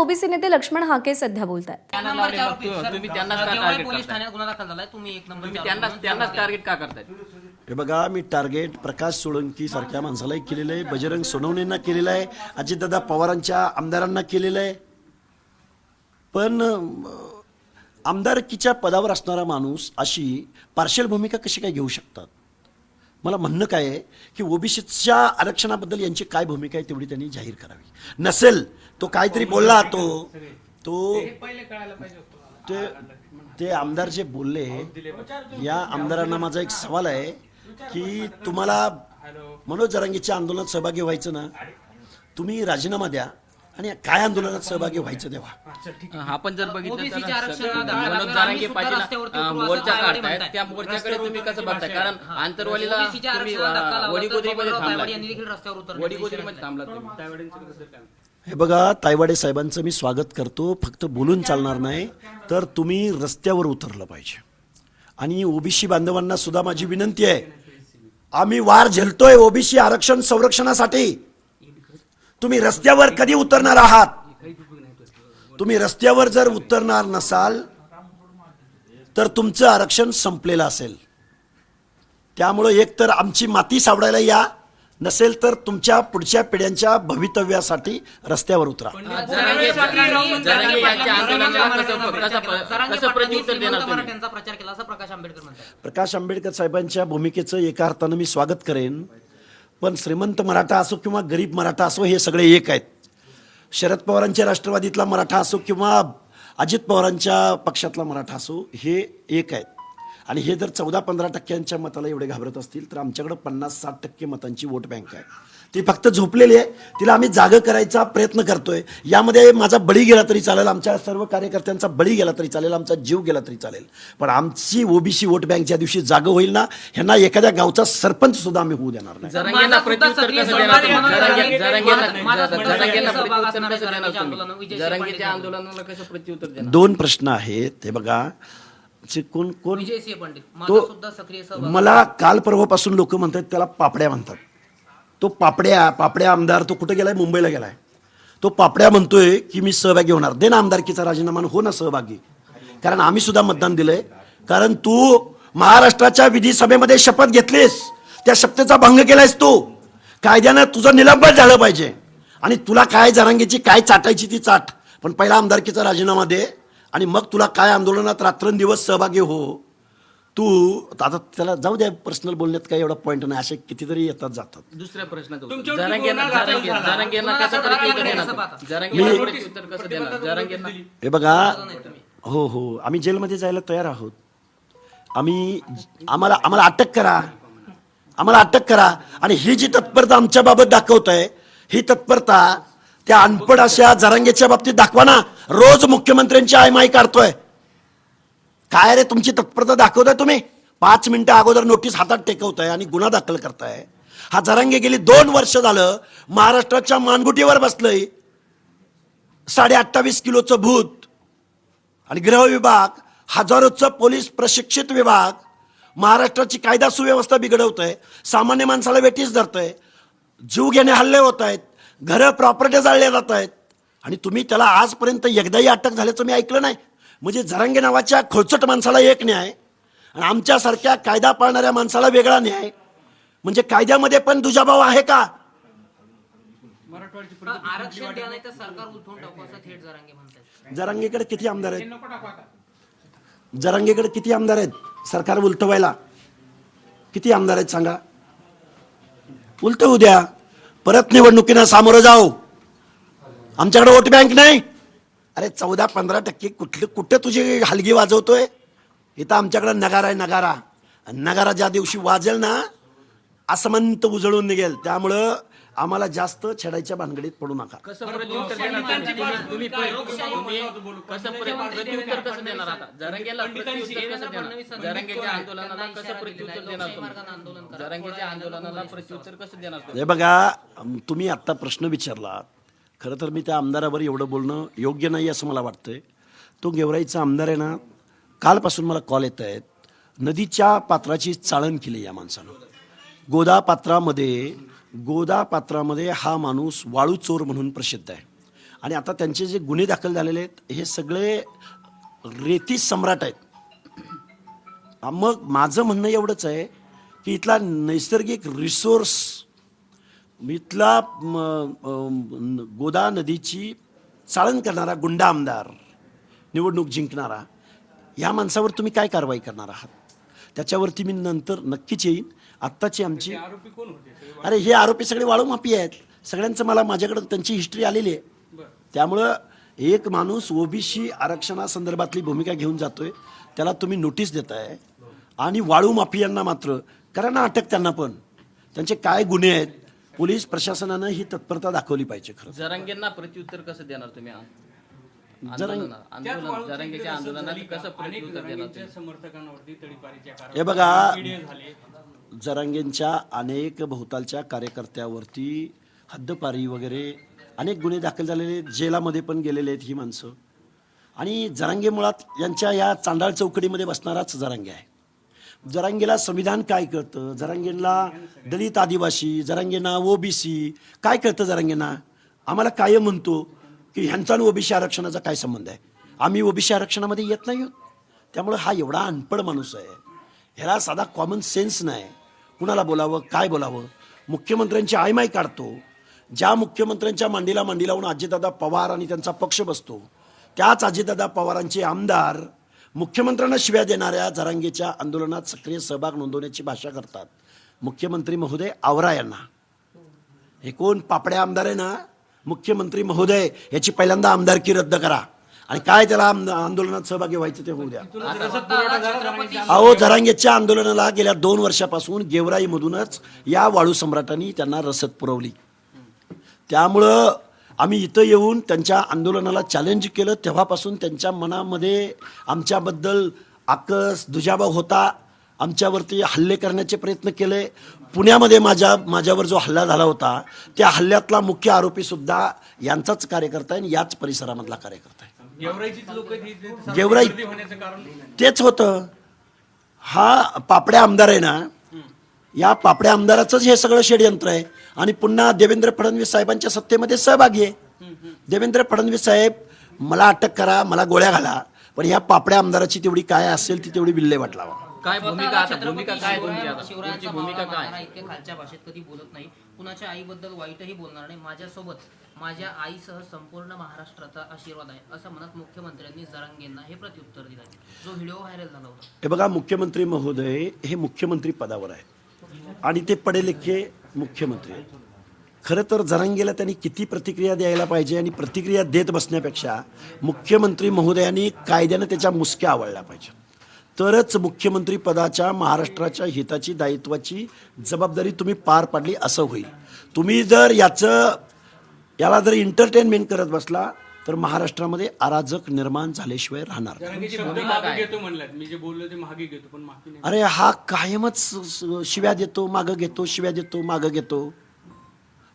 OBC नेते लक्ष्मण हाके सध्या बोलतात. तुम्ही त्यांनाच टार्गेट का करताय? हे बघा, मी टार्गेट प्रकाश सोळंकी सारख्या माणसालाही केलेलं आहे, बजरंग सोनवणेंना केलेलं आहे, अजितदादा पवारांच्या आमदारांना केलेलं आहे. पण आमदारकीच्या पदावर असणारा माणूस अशी पार्शियल भूमिका कशी काय घेऊ शकतात? मला म्हणणं काय आहे की ओबीसीच्या आरक्षणाबद्दल यांची काय भूमिका आहे तेवढी त्यांनी जाहीर करावी. नसेल तो काहीतरी बोलला, ते आमदार जे बोलले, या आमदारांना माझा एक सवाल आहे की तुम्हाला मनोज जरांगेच्या आंदोलनात सहभागी व्हायचं ना, तुम्ही राजीनामा द्या आणि काय आंदोलनात सहभागी व्हायचं तेव्हा. आपण जर बघितलं तर मनोज जरांगे पाटील मोर्चा काढतायत, त्या मोर्चाकडे तुम्ही कसं बघताय? कारण आंतरवालीला तुम्ही वडीगोद्रीमध्ये थांबला तुम्ही. हे बघा, तायवाडे साहेबांचं मी स्वागत करतो, फक्त बोलून चालणार नाही, तर तुम्ही रस्त्यावर उतरलं पाहिजे. आणि ओबीसी बांधवांना सुद्धा माझी विनंती आहे, आम्ही वार झेलतोय ओबीसी आरक्षण संरक्षणासाठी. तुम्ही रस्त्यावर कधी उतरणार आहात? तुम्ही रस्त्यावर जर उतरणार नसाल तर तुमचं आरक्षण संपलेलं असेल. त्यामुळे एक तर आमची माती सावडायला या, नसेल तर तुमच्या पुढच्या पिढ्यांच्या भवितव्यासाठी रस्त्यावर उतरा. प्रकाश आंबेडकर साहेबांच्या भूमिकेचं एका अर्थानं मी स्वागत करेन, पण श्रीमंत मराठा असो किंवा गरीब मराठा असो हे सगळे एक आहेत. शरद पवारांच्या राष्ट्रवादीतला मराठा असो किंवा अजित पवारांच्या पक्षातला मराठा असो हे एक आहेत. आणि हे जर 14-15% मताला एवढे घाबरत असतील तर आमच्याकडे 50-60% मतांची वोट बँक आहे, ती फक्त झोपलेली आहे. तिला आम्ही जागं करायचा प्रयत्न करतोय. यामध्ये माझा बळी गेला तरी चालेल, आमच्या सर्व कार्यकर्त्यांचा बळी गेला तरी चालेल, आमचा जीव गेला तरी चालेल, पण आमची ओबीसी वोट बँक ज्या दिवशी जागं होईल ना, ह्यांना एखाद्या गावचा सरपंच सुद्धा आम्ही होऊ देणार नाही. दोन प्रश्न आहेत. हे बघा, कोण तो मला काल परवापासून लोक म्हणतात त्याला पापड्या म्हणतात. तो पापड्या आमदार तो कुठे गेलाय? मुंबईला गेलाय. तो पापड्या म्हणतोय की मी सहभागी होणार. दे ना आमदारकीचा राजीनामा, हो ना सहभागी, कारण आम्ही सुद्धा मतदान दिलंय. कारण तू महाराष्ट्राच्या विधिसभेमध्ये शपथ घेतलीस, त्या शपथेचा भंग केलायस तू. कायद्यानं तुझं निलंबन झालं पाहिजे. आणि तुला काय जरांगेची काय चाटायची ती चाट, पण पहिला आमदारकीचा राजीनामा दे आणि मग तुला काय आंदोलनात रात्रंदिवस सहभागी हो. तू आता त्याला जाऊ द्या, पर्सनल बोलण्यात काही एवढा पॉईंट नाही, असे कितीतरी येतात जातात. दुसऱ्या प्रश्न, हे बघा, हो आम्ही जेलमध्ये जायला तयार आहोत. आम्हाला अटक करा. आणि ही जी तत्परता आमच्या बाबत दाखवत आहे, ही तत्परता त्या अनपड अशा जरांगेच्या बाबतीत दाखवा ना. रोज मुख्यमंत्र्यांची आयमाई काढतोय. काय रे तुमची तत्परता दाखवताय तुम्ही? 5 मिनिटं अगोदर नोटीस हातात टेकवताय आणि गुन्हा दाखल करताय. हा जरांगे गेली 2 वर्ष झालं महाराष्ट्राच्या मानगुटीवर बसलंय. 28.5 किलोचं भूत. आणि गृह विभाग, हजारोचं पोलीस प्रशिक्षित विभाग महाराष्ट्राची कायदा सुव्यवस्था बिघडवतंय. सामान्य माणसाला वेठीस धरतंय. जीव घेणे हल्ले होत आहेत. घरं प्रॉपर्टी जाळल्या जात आहेत. आणि तुम्ही त्याला आजपर्यंत एकदाही अटक झाल्याचं मी ऐकलं नाही. म्हणजे जरांगे नावाच्या खोचट माणसाला एक न्याय आणि आमच्यासारख्या कायदा पाळणाऱ्या माणसाला वेगळा न्याय. म्हणजे कायद्यामध्ये पण दुजाभाव आहे का? जरांगेकडे किती आमदार आहेत? जरांगेकडे किती आमदार आहेत सरकार उलटवायला? किती आमदार आहेत सांगा? उलटवू द्या, परत निवडणुकीला सामोरं जाऊ. आमच्याकडे वोट बँक नाही. अरे 14-15% कुठे तुझी हलगी वाजवतोय? इथं आमच्याकडे नगारा आहे. नगारा ज्या दिवशी वाजेल ना, असमंत उजळून निघेल. त्यामुळं आम्हाला जास्त छेडायच्या भानगडीत पडू नका. हे बघा, तुम्ही आता प्रश्न विचारला, खरं तर मी त्या आमदारावर एवढं बोलणं योग्य नाही असं मला वाटतंय. तो गेवराईचा आमदार आहे ना, कालपासून मला कॉल येत आहेत. नदीच्या पात्राची चाळण केली या माणसानं. गोदा पात्रामध्ये हा माणूस वाळू चोर म्हणून प्रसिद्ध आहे. आणि आता त्यांचे जे गुन्हे दाखल झालेले आहेत हे सगळे रेती सम्राट आहेत. मग माझं म्हणणं एवढंच आहे की इथला नैसर्गिक रिसोर्स, इथला गोदा नदीची चाळण करणारा गुंडा आमदार, निवडणूक जिंकणारा, या माणसावर तुम्ही काय कारवाई करणार आहात? त्याच्यावरती मी नंतर नक्कीच येईन. आत्ताची आमची अरे हे आरोपी सगळे वाळू माफी आहेत. सगळ्यांचं माझ्याकडे त्यांची हिस्ट्री आलेली आहे. त्यामुळं एक माणूस ओबीसी आरक्षणासंदर्भातली भूमिका घेऊन जातोय, त्याला तुम्ही नोटीस देताय. आणि वाळू माफियांना मात्र करा ना अटक. त्यांना पण त्यांचे काय गुन्हे आहेत, पोलीस प्रशासनानं ही तत्परता दाखवली पाहिजे. खरं जरांगेंना प्रत्युत्तर कसं देणार तुम्ही? जरांगेच्या आंदोलनात कसं प्रत्युत्तर देणार? समर्थकांवरती तडीपारीच्या हे बघा, जरांगेंच्या अनेक भोवतालच्या कार्यकर्त्यावरती हद्दपारी वगैरे अनेक गुन्हे दाखल झालेले, जेलामध्ये पण गेलेले आहेत ही माणसं. आणि जरांगे मुळात यांच्या या चांडाळ चौकडीमध्ये बसणाराच जरांगे आहे. जरांगेला संविधान काय कळतं? जरांगेला दलित आदिवासी, जरांगेंना ओबीसी काय कळतं? जरांगेंना आम्हाला काय म्हणतो की ह्यांचा आणि ओबीसी आरक्षणाचा काय संबंध आहे? आम्ही ओबीसी आरक्षणामध्ये येत नाही आहोत. त्यामुळे हा एवढा अनपढ माणूस आहे, ह्याला साधा कॉमन सेन्स नाही. कुणाला बोलावं, काय बोलावं? मुख्यमंत्र्यांची आयमाय काढतो. ज्या मुख्यमंत्र्यांच्या मांडीला मांडी लावून अजितदादा पवार आणि त्यांचा पक्ष बसतो, त्याच अजितदादा पवारांचे आमदार मुख्यमंत्र्यांना शिव्या देणाऱ्या जरांगेच्या आंदोलनात सक्रिय सहभाग नोंदवण्याची भाषा करतात. मुख्यमंत्री महोदय आवरा यांना. हे कोण पापड्या आमदार आहे ना? मुख्यमंत्री महोदय याची पहिल्यांदा आमदारकी रद्द करा आणि काय त्याला आंदोलनात सहभागी व्हायचं ते होऊ द्या. अहो, जरांगेच्या आंदोलनाला गेल्या 2 वर्षापासून गेवराईमधूनच या वाळू सम्राटांनी त्यांना रसद पुरवली. त्यामुळं आम्ही इथं येऊन त्यांच्या आंदोलनाला चॅलेंज केलं. तेव्हापासून त्यांच्या मनामध्ये आमच्याबद्दल आकस दुजाभाव होता. आमच्यावरती हल्ले करण्याचे प्रयत्न केले. पुण्यामध्ये माझ्यावर जो हल्ला झाला होता, त्या हल्ल्यातला मुख्य आरोपीसुद्धा यांचाच कार्यकर्ता आहे आणि याच परिसरामधला कार्यकर्ता आहे. गेवराई तेच होतं. हा पापड्या आमदार आहे ना, या पापड्या आमदाराचंच हे सगळं षडयंत्र आहे. आणि पुन्हा देवेंद्र फडणवीस साहेबांच्या सत्तेमध्ये सहभागी आहे. देवेंद्र फडणवीस साहेब मला अटक करा, मला गोळ्या घाला, पण ह्या पापड्या आमदाराची तेवढी काय असेल ती तेवढी विल्हेवाट लावा. काय भूमिका काय तुमची भूमिका काय? इतके खालच्या भाषेत कधी बोलत नाही, कुणाच्या आईबद्दल वाईटही बोलणार नाही. माझ्यासोबत माझ्या आईसह संपूर्ण महाराष्ट्राचा आशीर्वाद आहे, असं म्हणत मुख्यमंत्र्यांनी जरांगेंना हे प्रत्युत्तर दिलं, जो व्हिडिओ व्हायरल झाला होता. हे बघा, मुख्यमंत्री महोदय हे मुख्यमंत्री पदावर आहेत आणि ते पडेलेखे मुख्यमंत्री आहेत. खरं तर जरांगेला त्यांनी किती प्रतिक्रिया द्यायला पाहिजे आणि प्रतिक्रिया देत बसण्यापेक्षा मुख्यमंत्री महोदयांनी कायद्यानं त्याच्या मुसक्या आवळल्या पाहिजे. तरच मुख्यमंत्री पदाच्या महाराष्ट्राच्या हिताची दायित्वाची जबाबदारी तुम्ही पार पाडली असं होईल. तुम्ही जर याला जर एंटरटेनमेंट करत बसला तर महाराष्ट्रामध्ये अराजक निर्माण झाल्याशिवाय राहणार नाही. अरे हा कायमच शिव्या देतो, मागं घेतो, शिव्या देतो, मागं घेतो.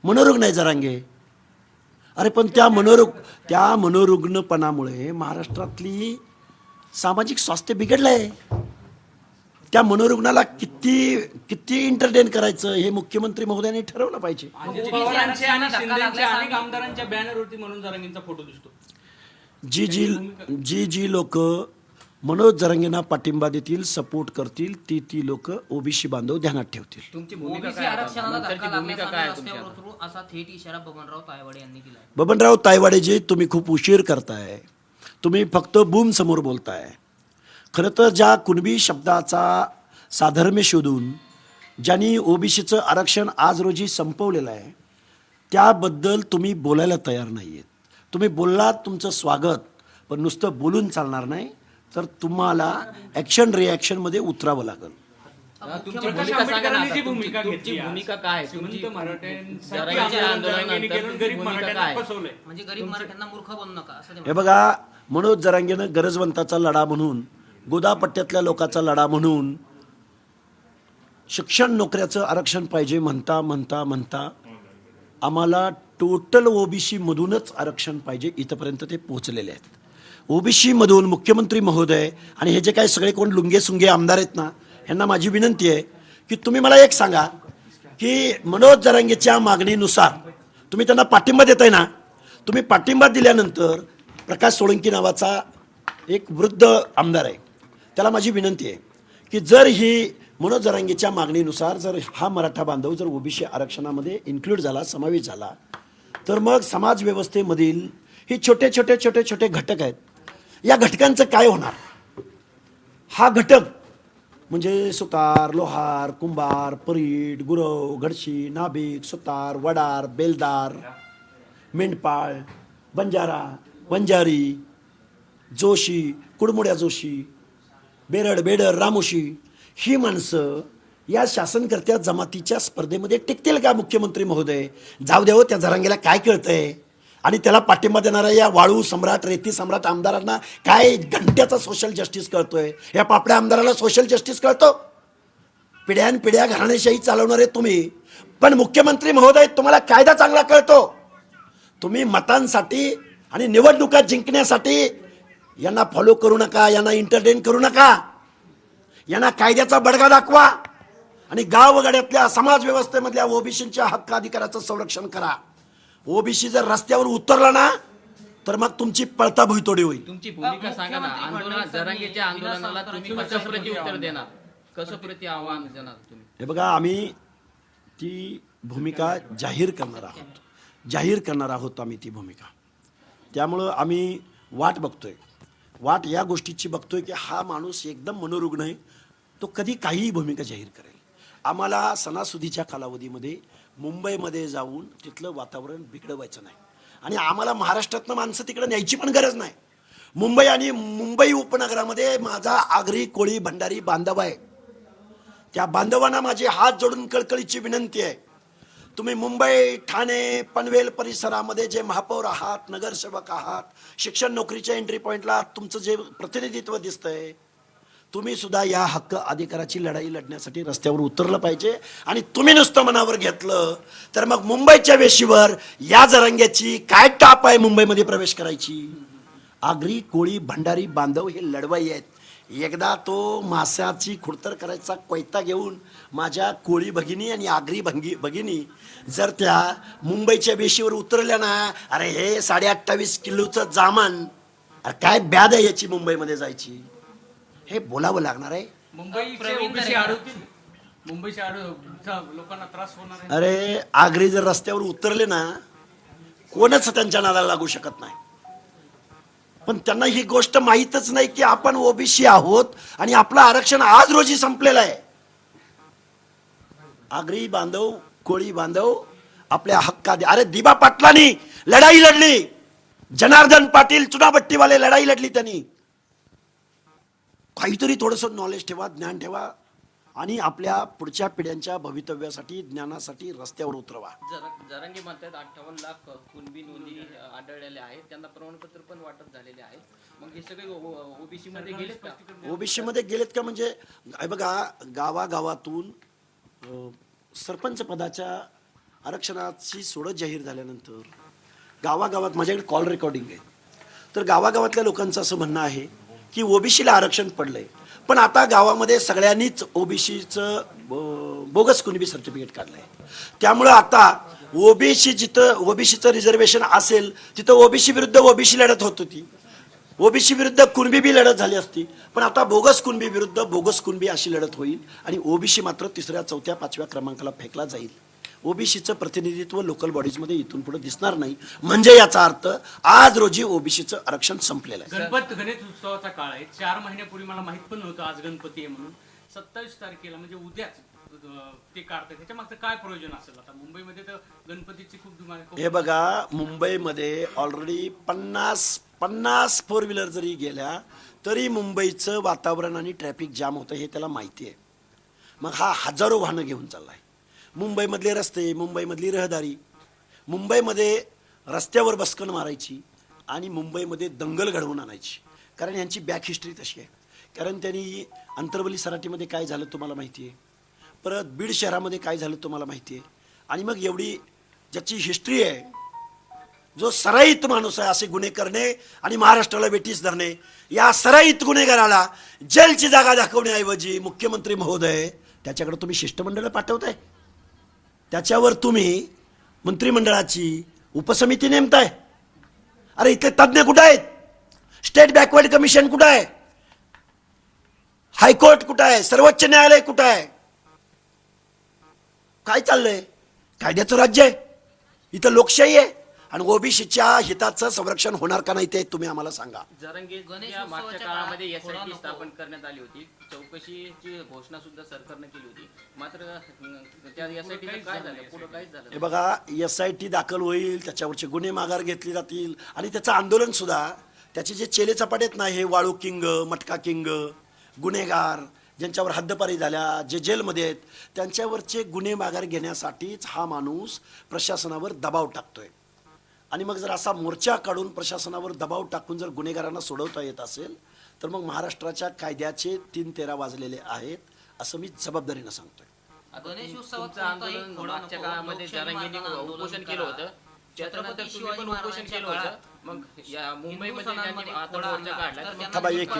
मनोरोग नाही जरांगे. अरे पण त्या मनोरुग्णपणामुळे महाराष्ट्रातली सामाजिक स्वास्थ्य बिघडलंय. त्या मनोरुग्णाला किती एंटरटेन करायचं हे मुख्यमंत्री महोदयांनी ठरवलं पाहिजे. आमदारांच्या बॅनरवरती म्हणून जरांगेंचा फोटो दिसतो. जी लोक मनोज जरांगेंना पाठिंबा देतील, सपोर्ट करतील, ती लोक ओबीसी बांधव ध्यानात ठेवतील. तुमची भूमिका ओबीसी काय? आरक्षणाला धक्का भूमिका काय लागल्यास तुमची? रस्त्यावर उतरू असा थेट इशारा बबनराव तायवाडे यांनी दिला. बबनराव तायवाडेजी, तुम्ही खूप उशीर करताय. तुम्ही फक्त बूम समोर बोलताय. खरं तर ज्या कुणबी शब्दाचा साधर्म्य शोधून ज्यांनी ओबीसीचं आरक्षण आज रोजी संपवलेलं आहे त्याबद्दल तुम्ही बोलायला तयार नाही आहेत. तुम्ही बोललात, तुमचं स्वागत, पण नुसतं बोलून चालणार नाही, तर तुम्हाला ॲक्शन रिॲक्शनमध्ये उतरावं लागेल. तुमची भूमिका सांगा ना. तुमची भूमिका काय? जरांगेच्या आंदोलनानंतर भूमिका काय? म्हणजे गरीब मराठ्यांना मूर्ख बनू नका असं ते हे बघा, मनोज जरांगेनं गरजवंताचा लढा म्हणून, गोदापट्ट्यातल्या लोकांचा लढा म्हणून, शिक्षण नोकऱ्याचं आरक्षण पाहिजे म्हणता आम्हाला टोटल ओबीसी मधूनच आरक्षण पाहिजे इथपर्यंत ते पोहोचलेले आहेत. ओबीसी मधून मुख्यमंत्री महोदय आणि हे जे काही सगळे कोण लुंगे सुंगे आमदार आहेत ना, ह्यांना माझी विनंती आहे की तुम्ही मला एक सांगा की मनोज जरांगेच्या मागणीनुसार तुम्ही त्यांना पाठिंबा देताय ना, तुम्ही पाठिंबा दिल्यानंतर प्रकाश सोळंकी नावाचा एक वृद्ध आमदार आहे, त्याला माझी विनंती आहे की जर ही मनोज जरांगेच्या मागणीनुसार जर हा मराठा बांधव जर ओबीसी आरक्षणामध्ये इन्क्लूड झाला, समावेश झाला, तर मग समाज व्यवस्थेमधील हे छोटे छोटे छोटे छोटे घटक आहेत, या घटकांचं काय होणार? हा घटक म्हणजे सुतार, लोहार, कुंभार, परीट, गुरव, घडशी, नाभिक, सुतार, वडार, बेलदार, मेंढपाळ, बंजारा, वंजारी, जोशी, कुडमुड्या जोशी, बेरड, बेडर, रामोशी, ही माणसं या शासनकर्त्या जमातीच्या स्पर्धेमध्ये टिकतील का? मुख्यमंत्री महोदय, जाऊ द्यावं, त्या जरांगेला काय कळतंय? आणि त्याला पाठिंबा देणाऱ्या या वाळू सम्राट, रेती सम्राट आमदारांना काय घंट्याचा सोशल जस्टिस कळतोय? या पापड्या आमदाराला सोशल जस्टिस कळतो? पिढ्यानपिढ्या घराणेशाही चालवणारे तुम्ही, पण मुख्यमंत्री महोदय तुम्हाला कायदा चांगला कळतो. तुम्ही मतांसाठी आणि निवडणुका जिंकण्यासाठी यांना फॉलो करू नका, यांना एंटरटेन करू नका, यांना कायद्याचा बडगा दाखवा आणि गावगाड्यातल्या समाज व्यवस्थेमधल्या ओबीसीच्या हक्क अधिकाराचं संरक्षण करा. ओबीसी जर रस्त्यावर उतरला ना तर मग तुमची पळता भुईतोडी होईल. तुमची भूमिका सांगा ना. आंदोलन जरांगेच्या आंदोलनाला तुम्ही कसं प्रति उत्तर देणार, कसं प्रति आव्हान देणार तुम्ही? हे बघा, आम्ही ती भूमिका जाहीर करणार आहोत आम्ही ती भूमिका. त्यामुळं आम्ही वाट या गोष्टीची बघतोय की हा माणूस एकदम मनोरुग्ण आहे, तो कधी काहीही भूमिका जाहीर करेल. आम्हाला सणासुदीच्या कालावधीमध्ये मुंबईमध्ये जाऊन तिथलं वातावरण बिघडवायचं नाही आणि आम्हाला महाराष्ट्रातनं माणसं तिकडे न्यायची पण गरज नाही. मुंबई आणि मुंबई उपनगरामध्ये माझा आगरी, कोळी, भंडारी बांधव आहे. त्या बांधवांना माझे हात जोडून कळकळीची विनंती आहे, तुम्ही मुंबई, ठाणे, पनवेल परिसरामध्ये जे महापौर आहात, नगरसेवक आहात, शिक्षण नोकरीच्या एंट्री पॉईंटला तुमचं जे प्रतिनिधित्व दिसतंय, तुम्ही सुद्धा या हक्क अधिकाराची लढाई लढण्यासाठी रस्त्यावर उतरलं पाहिजे. आणि तुम्ही नुसतं मनावर घेतलं तर मग मुंबईच्या वेशीवर या जरांग्याची काय टाप आहे मुंबईमध्ये प्रवेश करायची? आगरी, कोळी, भंडारी बांधव हे लढवाई आहेत. एकदा तो माशाची खुडतर करायचा कोयता घेऊन माझ्या कोळी भगिनी आणि आगरी भगिनी जर त्या मुंबईच्या वेशीवर उतरल्या ना, अरे हे 28.5 किलोचं जामन, अरे काय ब्याद आहे याची मुंबईमध्ये जायची, हे बोलावं लागणार आहे. लोकांना त्रास होणार आहे. अरे आगरी जर रस्त्यावर उतरले ना, कोणच त्यांच्या नादाला लागू शकत नाही. पण त्यांना ही गोष्ट माहीतच नाही की आपण ओबीसी आहोत आणि आपलं आरक्षण आज रोजी संपलेलं आहे. आगरी बांधव, कोळी बांधव आपल्या हक्कात, अरे दिबा पाटलांनी लढाई लढली, जनार्दन पाटील चुनाभट्टीवाले लढाई लढली. त्यांनी काहीतरी थोडंसं नॉलेज ठेवा, ज्ञान ठेवा आणि आपल्या पुढच्या पिढ्यांच्या भवितव्यासाठी, ज्ञानासाठी रस्त्यावर उतरवा. जरांगे म्हणतात 58 लाख कुणबी नोंदी आढळलेल्या आहेत, त्यांना प्रमाणपत्र पण वाटप झालेले आहेत. मग हे सगळे ओबीसी मध्ये गेलेत का? ओबीसी मध्ये गेलेत का? म्हणजे बघा, गावागावातून सरपंच पदाच्या आरक्षणाची सोडत जाहीर झाल्यानंतर गावागावात, माझ्याकडे कॉल रेकॉर्डिंग आहे, तर गावागावातल्या लोकांचं असं म्हणणं आहे की ओबीसीला आरक्षण पडलंय, पण आता गावामध्ये सगळ्यांनीच ओबीसीचं बोगस कुणबी सर्टिफिकेट काढलंय. त्यामुळं आता ओबीसी जिथं ओबीसीचं रिझर्वेशन असेल तिथं ओबीसी विरुद्ध ओबीसी लढत होत होती, ओबीसी विरुद्ध कुणबी बी लढत झाली असती, पण आता बोगस कुणबी विरुद्ध बोगस कुणबी अशी लढत होईल आणि ओबीसी मात्र 3ऱ्या, 4थ्या, 5व्या क्रमांकाला फेकला जाईल. ओबीसीचं प्रतिनिधित्व लोकल बॉडीजमध्ये इथून पुढे दिसणार नाही. म्हणजे याचा अर्थ आज रोजी ओबीसीचं आरक्षण संपलेलं आहे. गणेश उत्सवाचा काळ आहे. 4 महिन्यापूर्वी मला माहित पण नव्हतं आज गणपती आहे म्हणून. 27 तारखेला म्हणजे उद्याच ते काढतात. त्याच्या मागचं काय प्रयोजन असेल? आता मुंबईमध्ये तर गणपतीची खूप धुमाळ. हे बघा, मुंबईमध्ये ऑलरेडी 50 फोर व्हीलर जरी गेल्या तरी मुंबईचं वातावरण आणि ट्रॅफिक जाम होतं हे त्याला माहिती आहे. मग हा हजारो वाहनं घेऊन चाललाय. मुंबईमधले रस्ते, मुंबईमधली रहदारी, मुंबईमध्ये रस्त्यावर बसकन मारायची आणि मुंबईमध्ये दंगल घडवून आणायची. कारण यांची बॅक हिस्ट्री तशी आहे. कारण त्यांनी अंतरवली सराटीमध्ये काय झालं तुम्हाला माहिती आहे, परत बीड शहरामध्ये काय झालं तुम्हाला माहिती आहे. आणि मग एवढी ज्याची हिस्ट्री आहे, जो सराईत माणूस आहे असे गुन्हे करणे आणि महाराष्ट्राला वेठीस धरणे, या सराईत गुन्हेगाराला जेलची जागा दाखवण्याऐवजी मुख्यमंत्री महोदय त्याच्याकडे तुम्ही शिष्टमंडळ पाठवताय, त्याच्यावर तुम्ही मंत्रिमंडळाची उपसमिती नेमताय. अरे इथले तज्ज्ञ कुठं आहेत? स्टेट बॅकवर्ड कमिशन कुठं आहे? हायकोर्ट कुठं आहे? सर्वोच्च न्यायालय कुठं आहे? काय चाललंय? कायद्याचं राज्य आहे, इथं लोकशाही आहे, आणि ओबीसीच्या हिताचं संरक्षण होणार का नाही ते तुम्ही आम्हाला सांगा. जरांगेच्या मागच्या काळामध्ये SIT स्थापन करण्यात आली होती. चौकशीची घोषणा सुद्धा सरकारने केली होती. मात्र त्या SIT काय झालं? पुढे काहीच झालं हे बघा, SIT दाखल होईल, त्याच्यावरचे गुन्हे माघार घेतले जातील, आणि त्याचं आंदोलन सुद्धा, त्याचे जे चेले चपाटे आहेत ना, हे वाळू किंग, मटका किंग, गुन्हेगार ज्यांच्यावर हद्दपारी झाल्या, जे जेलमध्ये आहेत, त्यांच्यावरचे गुन्हे माघार घेण्यासाठीच हा माणूस प्रशासनावर दबाव टाकतोय. आणि मग जर असा मोर्चा काढून प्रशासनावर दबाव टाकून जर गुन्हेगारांना सोडवता येत असेल, तर मग महाराष्ट्राच्या कायद्याचे 3-13 वाजलेले आहेत, असं मी जबाबदारीनं सांगतोय. गणेश उत्सवात तुमचं आंदोलन मागच्या काळामध्ये जरांगेंनी उपोषण केलं होतं, त्याच्यानंतर तुम्ही पण उपोषण केलं होतं. मग या मुंबईमध्ये ज्यांनी आता मोर्चा काढला, थांबा, एक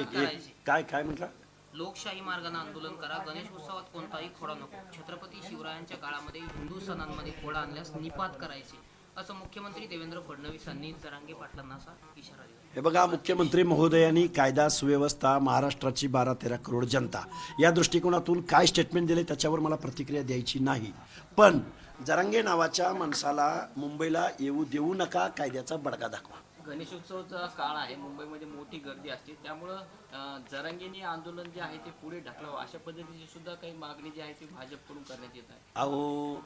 काय म्हटलं? लोकशाही मार्गाने आंदोलन करा, गणेश उत्सवात कोणताही खोडा नको. छत्रपती शिवरायांच्या काळामध्ये हिंदू सणांमध्ये खोडा आणल्यास निपात करायचे, असं मुख्यमंत्री देवेंद्र फडणवीस यांनी जरांगे पाटलांना असा इशारा दिला. हे बघा, मुख्यमंत्री महोदयांनी कायदा सुव्यवस्था, महाराष्ट्राची 12-13 करोड जनता या दृष्टिकोनातून काय स्टेटमेंट दिले त्याच्यावर मला प्रतिक्रिया द्यायची नाही. पण जरांगे नावाच्या माणसाला मुंबईला येऊ देऊ नका, कायद्याचा बडगा दाखवा. गणेशोत्सवाचा काळ आहे, मुंबईमध्ये मोठी गर्दी असते, त्यामुळं जरांगेंनी आंदोलन जे आहे ते पुढे ढकलावं, अशा पद्धतीची सुद्धा काही मागणी जी आहे ती भाजपकडून करण्यात येत आहे. अहो,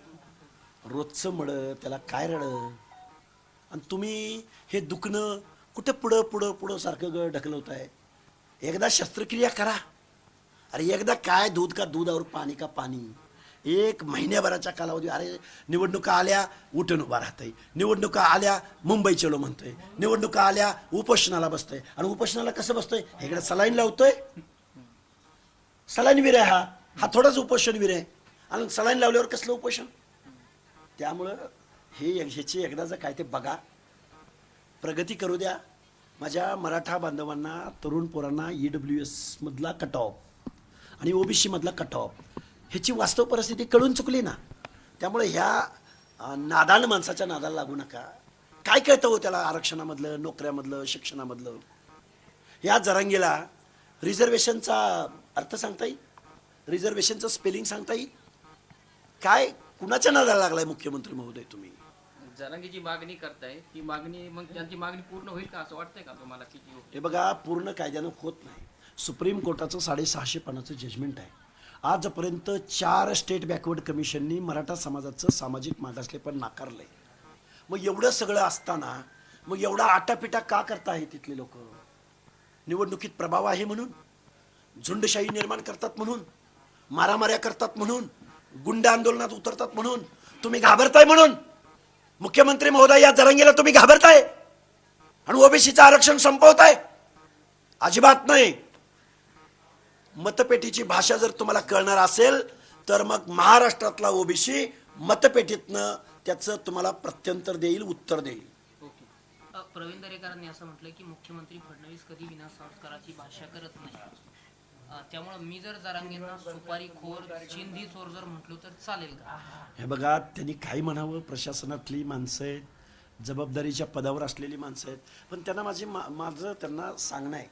रोजचं मळं त्याला काय रड, आणि तुम्ही हे दुखणं कुठं पुढं पुढं पुढं सारखं ढकलवताय. एकदा शस्त्रक्रिया करा. अरे एकदा काय दूध का दूध और पाणी का पाणी. 1 महिन्याभराच्या कालावधी, अरे निवडणुका आल्या उठून उभा राहतंय, निवडणुका आल्या मुंबई चलो म्हणतोय, निवडणुका आल्या उपोषणाला बसतोय, आणि उपोषणाला कसं बसतोय? इकडे सलाईन लावतोय. सलाईन वीर आहे हा थोडाच उपोषण वीर आहे, आणि सलाईन लावल्यावर कसलं उपोषण? त्यामुळं ह्याची एकदा जर काय ते बघा, प्रगती करू द्या. माझ्या मराठा बांधवांना, तरुण पोरांना EWS मधला कट ऑफ आणि OBC मधला कट ऑफ ह्याची वास्तव परिस्थिती कळून चुकली ना. त्यामुळे ह्या नादान माणसाच्या नादाला लागू नका. काय कळतं हो त्याला आरक्षणामधलं, नोकऱ्यामधलं, शिक्षणामधलं? या जरांगेला रिझर्वेशनचा अर्थ सांगता येईल? रिझर्वेशनचं स्पेलिंग सांगता येईल? काय कुणाच्या नादाला लागलाय मुख्यमंत्री महोदय तुम्ही? जरांगेची मागणी करताय, ती मागणी मग त्यांची मागणी पूर्ण होईल का असं वाटतंय का तुम्हाला? किती हे बघा, पूर्ण कायद्यानं होत नाही. सुप्रीम कोर्टाचं 650 पानाचं जजमेंट आहे. आजपर्यंत 4 स्टेट बॅकवर्ड कमिशननी मराठा समाजाचं सामाजिक मागासलेपण नाकारलंय. मग एवढं सगळं असताना मग एवढा आटापिटा का करताय तिथले लोक? निवडणुकीत प्रभाव आहे म्हणून, झुंडशाही निर्माण करतात म्हणून, मारामाऱ्या करतात म्हणून, गुंड आंदोलनात उतरतात म्हणून, तुम्ही घाबरताय म्हणून मुख्यमंत्री महोदय या जरांगेला तुम्ही घाबरताय आणि OBCचं आरक्षण संपवताय? अजिबात नाही. मतपेटीची भाषा जर तुम्हाला कळणार असेल तर मग महाराष्ट्रातला OBC मतपेटीतनं त्याचं तुम्हाला प्रत्युत्तर देईल, उत्तर देईल. प्रवीण दरेकरांनी असं म्हटलं की मुख्यमंत्री फडणवीस कधी विना संस्काराची भाषा करत नाही. त्यामुळे मी जर जरांगेंना सुपारीखोर, चिंधी चोर जर म्हटलो तर चालेल का? हे बघा, त्यांनी काही म्हणावं, प्रशासनातली माणसं आहेत, जबाबदारीच्या पदावर असलेली माणसं आहेत, पण त्यांना माझं त्यांना सांगणं आहे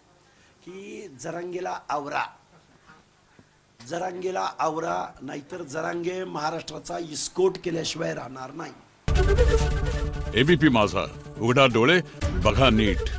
की जरांगेला आवरा, जरांगेला आवरा, नाहीतर जरांगे महाराष्ट्राचा इस्कोट केल्याशिवाय राहणार नाही. ABP माझा, उघडा डोळे बघा नीट.